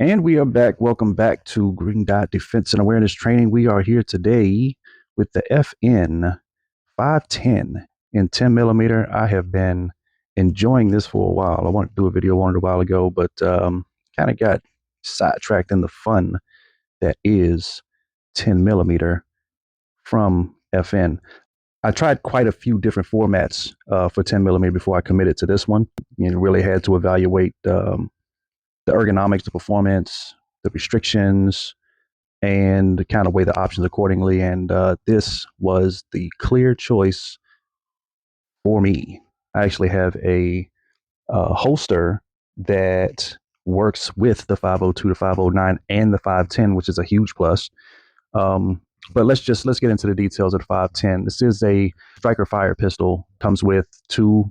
And we are back. Welcome back to GreenDot Defense and Awareness Training. We are here today with the FN 510 in 10 millimeter. I have been enjoying this for a while. I wanted to do a video on it a while ago, but kind of got sidetracked in the fun that is 10 millimeter from FN. I tried quite a few different formats for 10 millimeter before I committed to this one. Really had to evaluate the ergonomics, the performance, the restrictions, and kind of weigh the options accordingly. And this was the clear choice for me. I actually have a holster that works with the 502 to 509 and the 510, which is a huge plus. But let's get into the details of the 510. This is a striker fire pistol. Comes with two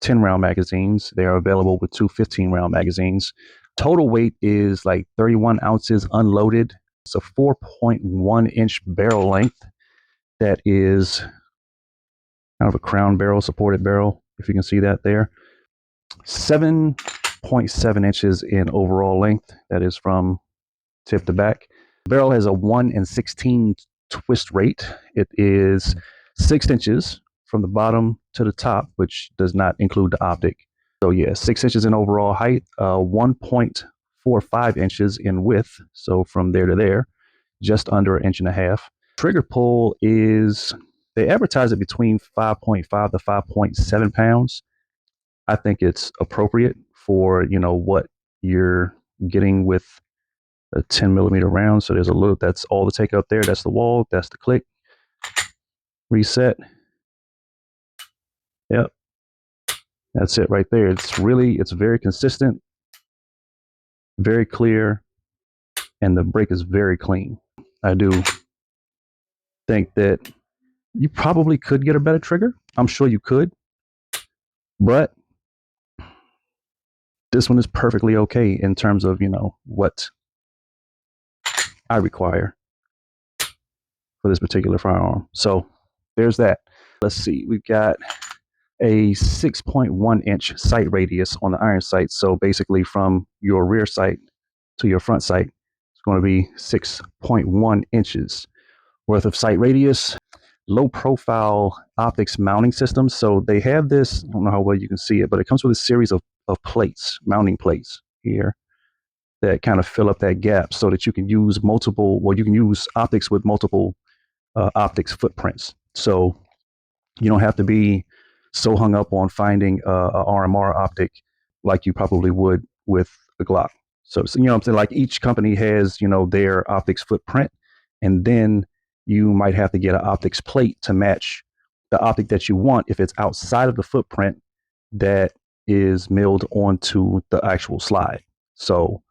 10-round magazines. They are available with two 15-round magazines. Total weight is like 31 ounces unloaded. It's a 4.1 inch barrel length that is kind of a crown barrel, supported barrel, if you can see that there. 7.7 inches in overall length. That is from tip to back. The barrel has a 1 in 16 twist rate. It is 6 inches from the bottom to the top, which does not include the optic. So yeah, 6 inches in overall height, 1.45 inches in width. So from there to there, just under 1.5 inches. Trigger pull is, they advertise it between 5.5 to 5.7 pounds. I think it's appropriate for, what you're getting with a 10 millimeter round. So there's a little, that's all the take up there. That's the wall. That's the click. Reset. Yep. That's it right there. It's very consistent, very clear, and the break is very clean. I do think that you probably could get a better trigger. I'm sure you could, but this one is perfectly okay in terms of, what I require for this particular firearm. So there's that. Let's see. We've got a 6.1 inch sight radius on the iron sight. So basically from your rear sight to your front sight, it's going to be 6.1 inches worth of sight radius. Low profile optics mounting system. So they have this, I don't know how well you can see it, but it comes with a series of plates, mounting plates here that kind of fill up that gap so that you can use you can use optics with multiple optics footprints. So you don't have to be so hung up on finding a RMR optic like you probably would with a Glock. So what I'm saying, like each company has, their optics footprint, and then you might have to get an optics plate to match the optic that you want if it's outside of the footprint that is milled onto the actual slide. So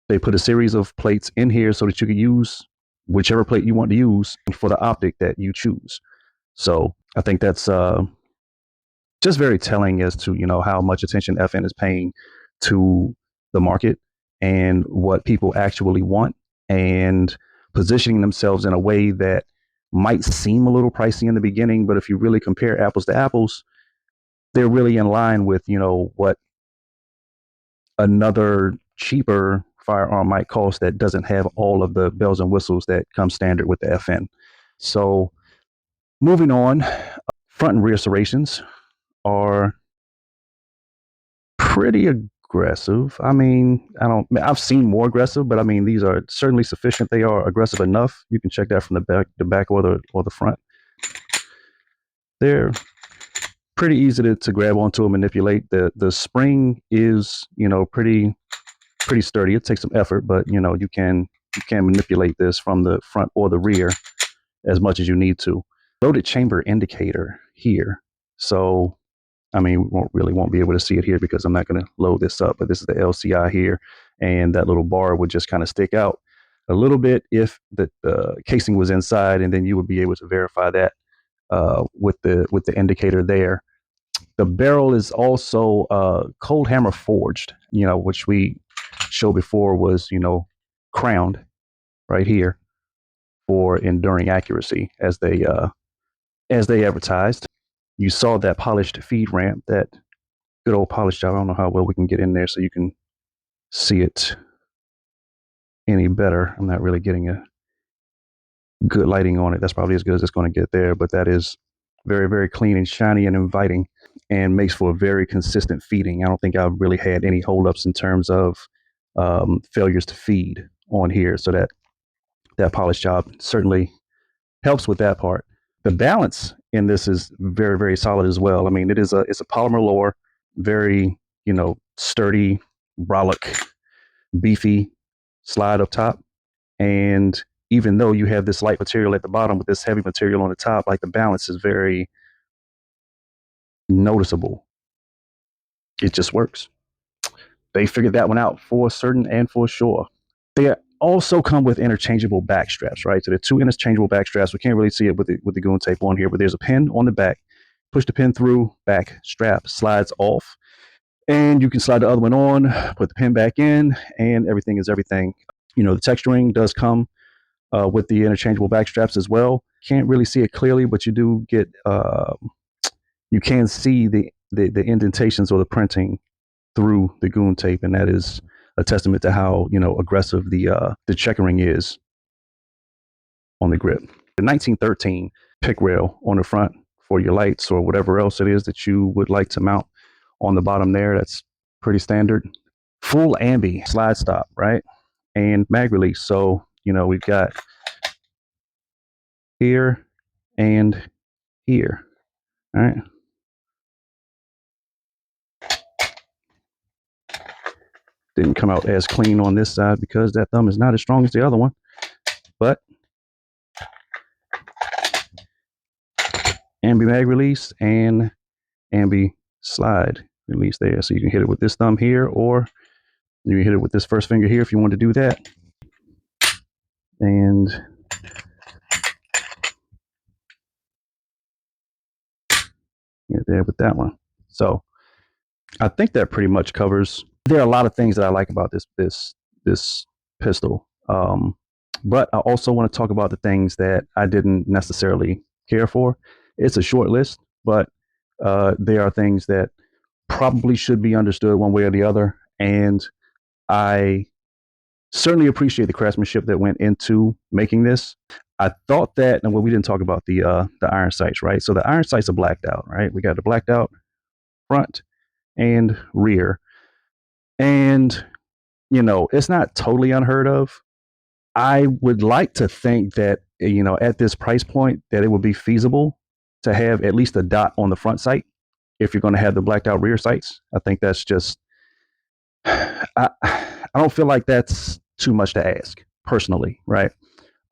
they put a series of plates in here so that you can use whichever plate you want to use for the optic that you choose. So I think that's just very telling as to, how much attention FN is paying to the market and what people actually want, and positioning themselves in a way that might seem a little pricey in the beginning, but if you really compare apples to apples, they're really in line with, what another cheaper firearm might cost that doesn't have all of the bells and whistles that come standard with the FN. So moving on, front and rear serrations are pretty aggressive. I mean, I've seen more aggressive, but I mean, these are certainly sufficient. They are aggressive enough. You can check that from the back or the front. They're pretty easy to grab onto and manipulate. The spring is, pretty sturdy. It takes some effort, but you can manipulate this from the front or the rear as much as you need to. Loaded chamber indicator here. So I mean, we won't be able to see it here because I'm not going to load this up, but this is the LCI here, and that little bar would just kind of stick out a little bit if the casing was inside, and then you would be able to verify that with the indicator there. The barrel is also cold hammer forged, which we showed before was, crowned right here for enduring accuracy as they advertised. You saw that polished feed ramp, that good old polished job. I don't know how well we can get in there so you can see it any better. I'm not really getting a good lighting on it. That's probably as good as it's going to get there, but that is very, very clean and shiny and inviting, and makes for a very consistent feeding. I don't think I've really had any holdups in terms of failures to feed on here. So that polish job certainly helps with that part. The balance in this is very, very solid as well. I mean, it's a polymer lower, very, sturdy, brolic, beefy slide up top. And even though you have this light material at the bottom with this heavy material on the top, like the balance is very noticeable. It just works. They figured that one out for certain and for sure. They also come with interchangeable back straps, right? So they're two interchangeable back straps. We can't really see it with the goon tape on here, but there's a pin on the back. Push the pin through, back strap slides off, and you can slide the other one on, put the pin back in, and everything is everything. The texturing does come with the interchangeable back straps as well. Can't really see it clearly, but you do get you can see the indentations or the printing through the goon tape, and that is a testament to how aggressive the checkering is on the grip. The 1913 pick rail on the front for your lights or whatever else it is that you would like to mount on the bottom there. That's pretty standard. Full ambi slide stop, right? And mag release. So we've got here and here. All right. Didn't come out as clean on this side because that thumb is not as strong as the other one. But ambi mag release and ambi slide release there. So you can hit it with this thumb here, or you can hit it with this first finger here if you want to do that. And get there with that one. So I think that pretty much covers. There are a lot of things that I like about this pistol, but I also want to talk about the things that I didn't necessarily care for. It's a short list, but there are things that probably should be understood one way or the other, and I certainly appreciate the craftsmanship that went into making this. I thought that, and we didn't talk about the iron sights, right? So the iron sights are blacked out, right? We got the blacked out front and rear. And, it's not totally unheard of. I would like to think that, at this price point, that it would be feasible to have at least a dot on the front sight if you're going to have the blacked out rear sights. I think that's just, I don't feel like that's too much to ask personally, right?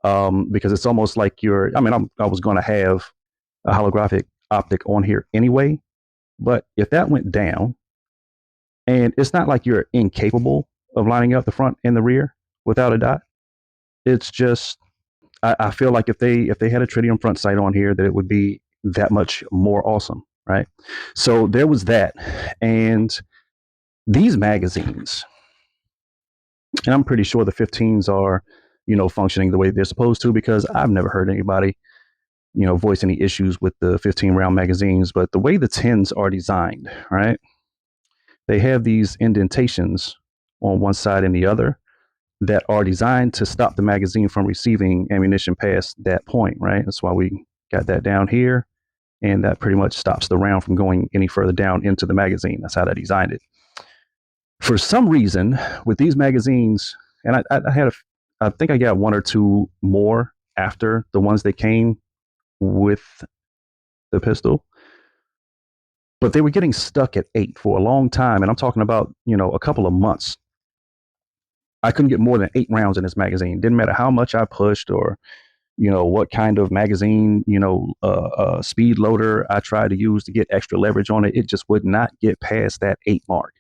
Because it's almost like I was going to have a holographic optic on here anyway, but if that went down, and it's not like you're incapable of lining up the front and the rear without a dot. It's just, I feel like if they had a tritium front sight on here, that it would be that much more awesome, right? So there was that. And these magazines, and I'm pretty sure the 15s are, functioning the way they're supposed to, because I've never heard anybody, voice any issues with the 15 round magazines. But the way the 10s are designed, right? They have these indentations on one side and the other that are designed to stop the magazine from receiving ammunition past that point, right? That's why we got that down here, and that pretty much stops the round from going any further down into the magazine. That's how they designed it. For some reason, with these magazines, and I think I got one or two more after the ones that came with the pistol, but they were getting stuck at 8 for a long time. And I'm talking about, a couple of months. I couldn't get more than 8 rounds in this magazine. Didn't matter how much I pushed or, what kind of magazine, speed loader I tried to use to get extra leverage on it. It just would not get past that 8 mark.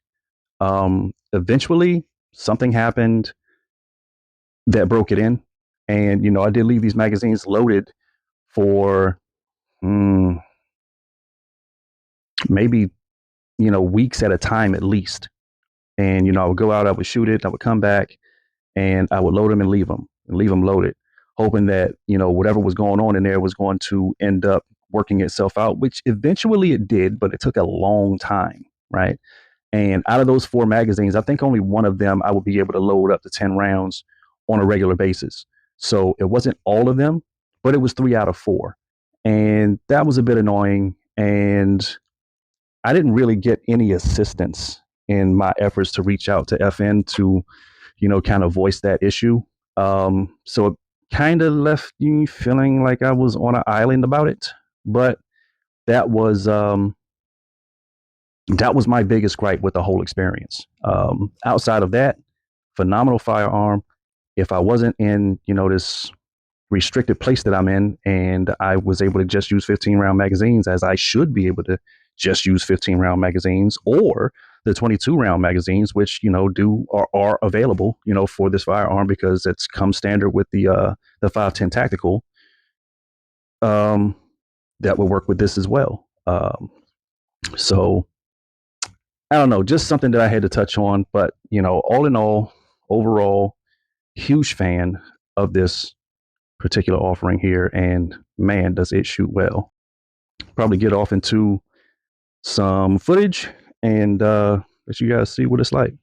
Eventually, something happened that broke it in. And, I did leave these magazines loaded for maybe, weeks at a time at least. And, I would go out, I would shoot it, I would come back, and I would load them and leave them loaded, hoping that, whatever was going on in there was going to end up working itself out, which eventually it did, but it took a long time, right? And out of those 4 magazines, I think only one of them I would be able to load up to 10 rounds on a regular basis. So it wasn't all of them, but it was 3 out of 4. And that was a bit annoying. And I didn't really get any assistance in my efforts to reach out to FN to, kind of voice that issue. So it kind of left me feeling like I was on an island about it. But that was my biggest gripe with the whole experience. Outside of that, phenomenal firearm. If I wasn't in, this restricted place that I'm in, and I was able to just use 15 round magazines, as I should be able to just use 15 round magazines, or the 22 round magazines, which, are available, for this firearm, because it's come standard with the 510 tactical, that will work with this as well. So I don't know, just something that I had to touch on, but all in all, overall, huge fan of this particular offering here, and man, does it shoot well. Probably get off into some footage and let you guys see what it's like.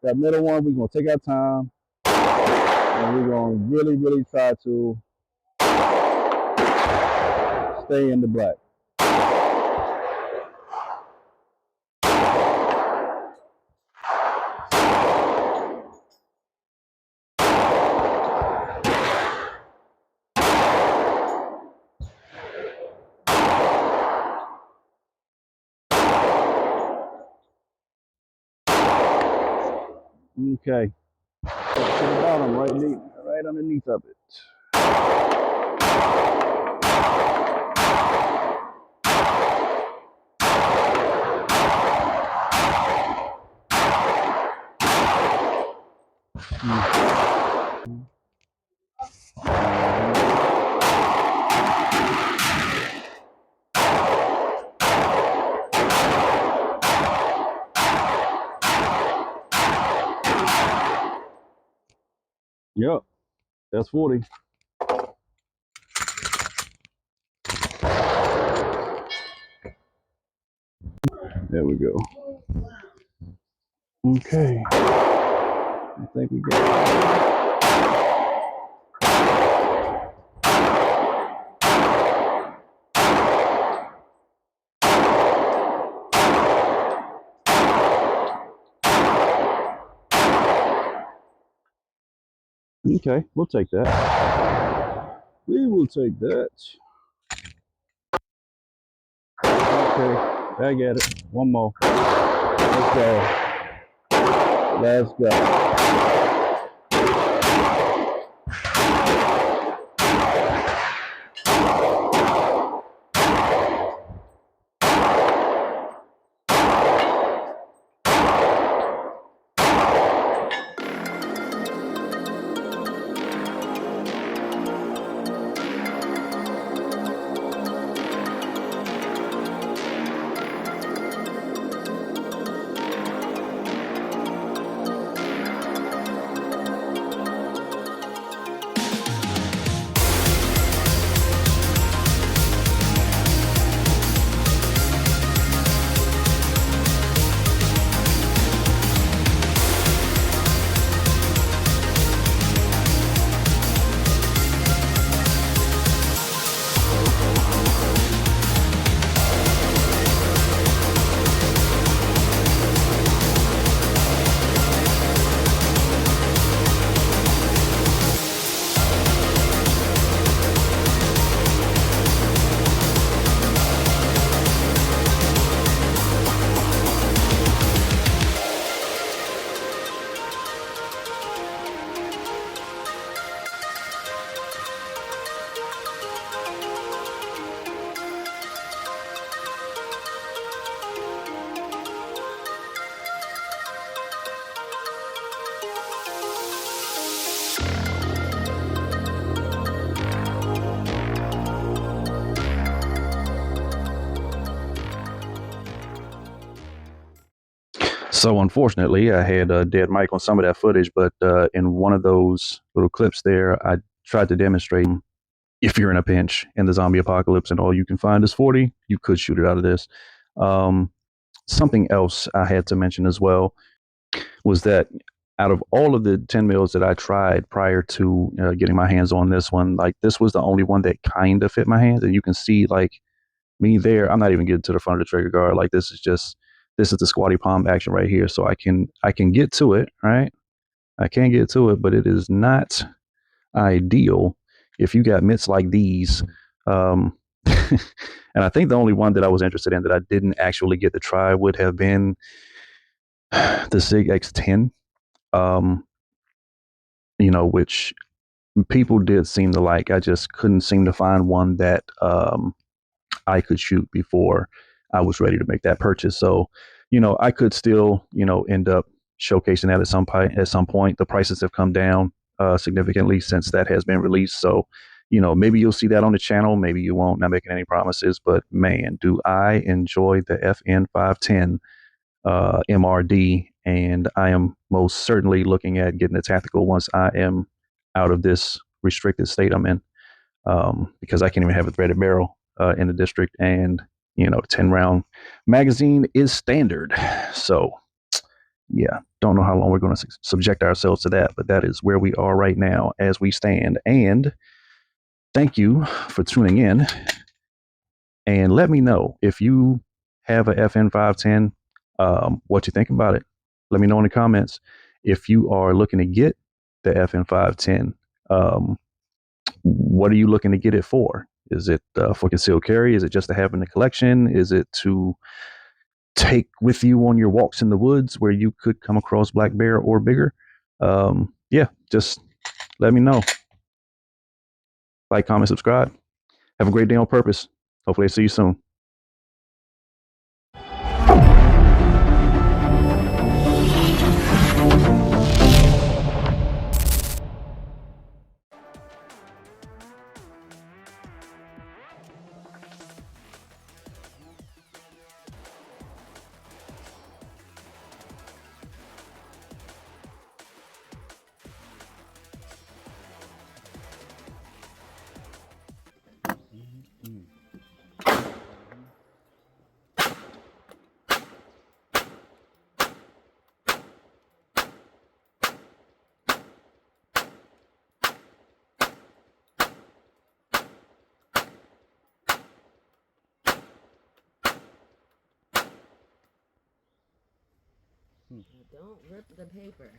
That middle one, we're gonna take our time, and we're gonna really, really try to stay in the black. Okay. To the bottom, right underneath of it. Yep, that's 40. There we go. Okay. I think we got it. Okay, we'll take that. We will take that. Okay, I get it. One more. Let's go. Let's go. So unfortunately, I had a dead mic on some of that footage, but in one of those little clips there, I tried to demonstrate if you're in a pinch in the zombie apocalypse and all you can find is 40, you could shoot it out of this. Um, Something else I had to mention as well was that out of all of the 10 mils that I tried prior to getting my hands on this one, like this was the only one that kind of fit my hands. And you can see like me there, I'm not even getting to the front of the trigger guard. Like this is the squatty palm action right here. So I can get to it, right? I can get to it, but it is not ideal if you got mitts like these. Um, and I think the only one that I was interested in that I didn't actually get to try would have been the Sig X10, um, which people did seem to like. I just couldn't seem to find one that I could shoot before I was ready to make that purchase. So, I could still, end up showcasing that at some point. At some point, the prices have come down significantly since that has been released. So, maybe you'll see that on the channel. Maybe you won't. Not making any promises, but man, do I enjoy the FN 510 MRD, and I am most certainly looking at getting a tactical once I am out of this restricted state I'm in, because I can't even have a threaded barrel in the district, and 10-round magazine is standard. So yeah, don't know how long we're going to subject ourselves to that, but that is where we are right now as we stand. And thank you for tuning in. And let me know if you have a FN 510, what you think about it. Let me know in the comments. If you are looking to get the FN 510, what are you looking to get it for? Is it for concealed carry? Is it just to have in the collection? Is it to take with you on your walks in the woods where you could come across black bear or bigger? Yeah, just let me know. Like, comment, subscribe. Have a great day on purpose. Hopefully I see you soon. Don't rip the paper.